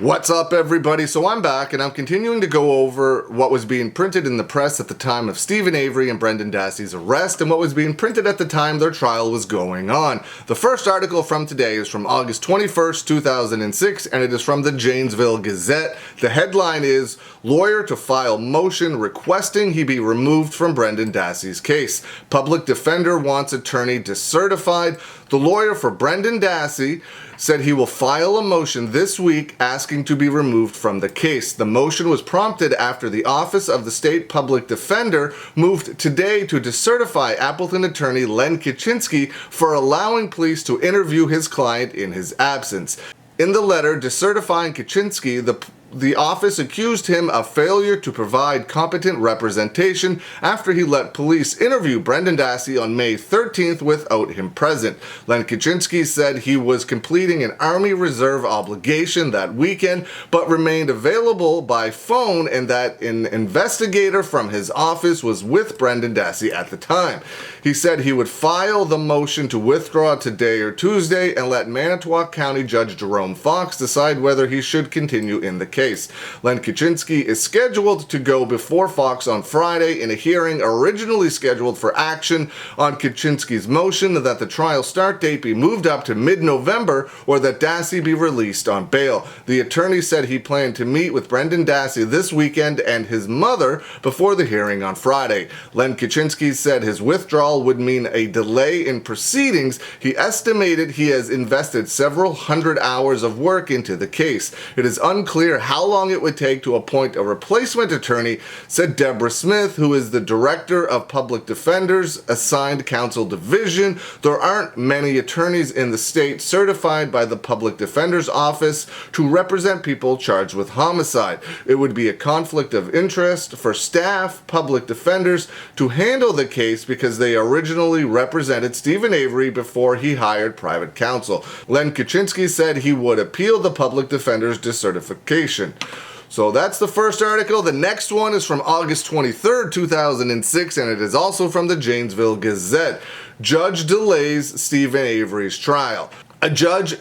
What's up, everybody? So I'm back and I'm continuing to go over what was being printed in the press at the time of Stephen Avery and Brendan Dassey's arrest and what was being printed at the time their trial was going on. The first article from today is from August 21st, 2006, and it is from the Janesville Gazette. The headline is, "Lawyer to file motion requesting he be removed from Brendan Dassey's case. Public defender wants attorney decertified." The lawyer for Brendan Dassey said he will file a motion this week asking to be removed from the case. The motion was prompted after the Office of the State Public Defender moved today to decertify Appleton attorney Len Kaczynski for allowing police to interview his client in his absence. In the letter decertifying Kaczynski, the office accused him of failure to provide competent representation after he let police interview Brendan Dassey on May 13th without him present. Len Kaczynski said he was completing an Army Reserve obligation that weekend, but remained available by phone, and that an investigator from his office was with Brendan Dassey at the time. He said he would file the motion to withdraw today or Tuesday and let Manitowoc County Judge Jerome Fox decide whether he should continue in the case. Len Kaczynski is scheduled to go before Fox on Friday in a hearing originally scheduled for action on Kaczynski's motion that the trial start date be moved up to mid-November or that Dassey be released on bail. The attorney said he planned to meet with Brendan Dassey this weekend and his mother before the hearing on Friday. Len Kaczynski said his withdrawal would mean a delay in proceedings. He estimated he has invested several hundred hours of work into the case. It is unclear how long it would take to appoint a replacement attorney, said Deborah Smith, who is the Director of Public Defenders Assigned Counsel Division. There aren't many attorneys in the state certified by the Public Defender's Office to represent people charged with homicide. It would be a conflict of interest for staff public defenders to handle the case because they originally represented Stephen Avery before he hired private counsel. Len Kaczynski said he would appeal the public defender's decertification. So that's the first article. The next one is from August 23rd, 2006, and it is also from the Janesville Gazette. Judge delays Stephen Avery's trial. A judge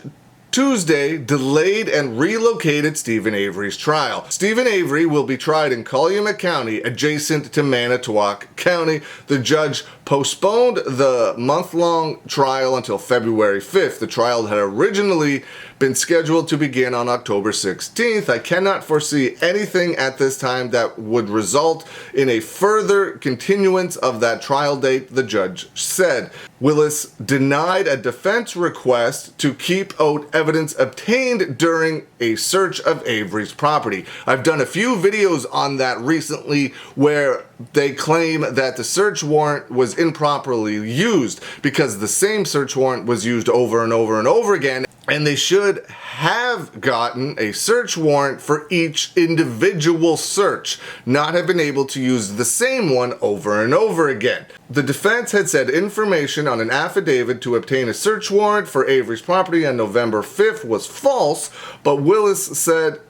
Tuesday delayed and relocated Stephen Avery's trial. Stephen Avery will be tried in Calumet County, adjacent to Manitowoc County. The judge postponed the month-long trial until February 5th. The trial had originally been scheduled to begin on October 16th. I cannot foresee anything at this time that would result in a further continuance of that trial date, the judge said. Willis denied a defense request to keep out evidence obtained during a search of Avery's property. I've done a few videos on that recently where they claim that the search warrant was improperly used because the same search warrant was used over and over and over again, and they should have gotten a search warrant for each individual search, not have been able to use the same one over and over again. The defense had said information on an affidavit to obtain a search warrant for Avery's property on November 5th was false, but Willis said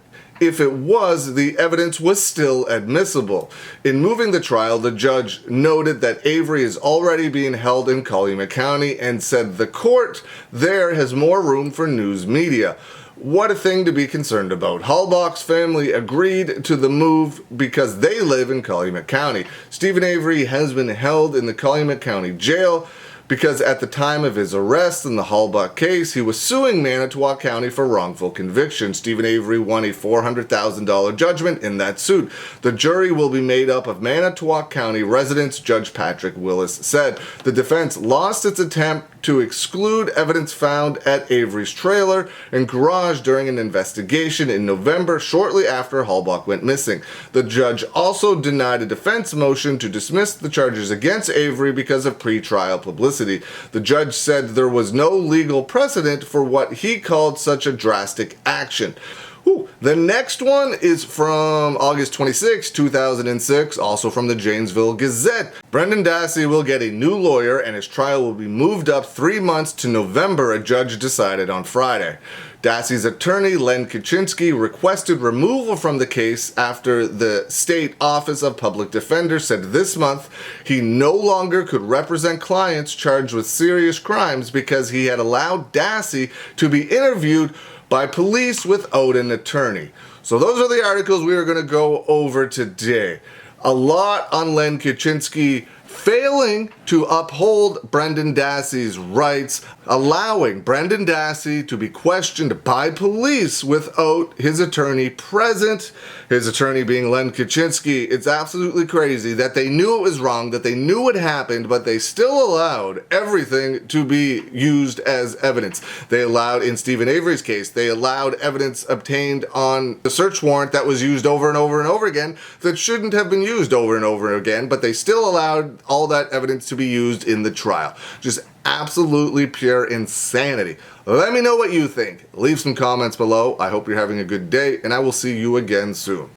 if it was, the evidence was still admissible. In moving the trial, the judge noted that Avery is already being held in Calumet County and said the court there has more room for news media. What a thing to be concerned about. Halbach's family agreed to the move because they live in Calumet County. Stephen Avery has been held in the Calumet County Jail because at the time of his arrest in the Halbach case, he was suing Manitowoc County for wrongful conviction. Stephen Avery won a $400,000 judgment in that suit. The jury will be made up of Manitowoc County residents, Judge Patrick Willis said. The defense lost its attempt to exclude evidence found at Avery's trailer and garage during an investigation in November, shortly after Halbach went missing. The judge also denied a defense motion to dismiss the charges against Avery because of pre-trial publicity. The judge said there was no legal precedent for what he called such a drastic action. The next one is from August 26, 2006, also from the Janesville Gazette. Brendan Dassey will get a new lawyer and his trial will be moved up 3 months to November, a judge decided on Friday. Dassey's attorney, Len Kaczynski, requested removal from the case after the State Office of Public Defender said this month he no longer could represent clients charged with serious crimes because he had allowed Dassey to be interviewed by police without an attorney. So those are the articles we are going to go over today. A lot on Len Kaczynski failing to uphold Brendan Dassey's rights, allowing Brendan Dassey to be questioned by police without his attorney present, his attorney being Len Kaczynski. It's absolutely crazy that they knew it was wrong, that they knew it happened, but they still allowed everything to be used as evidence. They allowed, in Steven Avery's case, they allowed evidence obtained on the search warrant that was used over and over and over again that shouldn't have been used over and over again, but they still allowed all that evidence to be used in the trial. Just absolutely pure insanity. Let me know what you think. Leave some comments below. I hope you're having a good day, and I will see you again soon.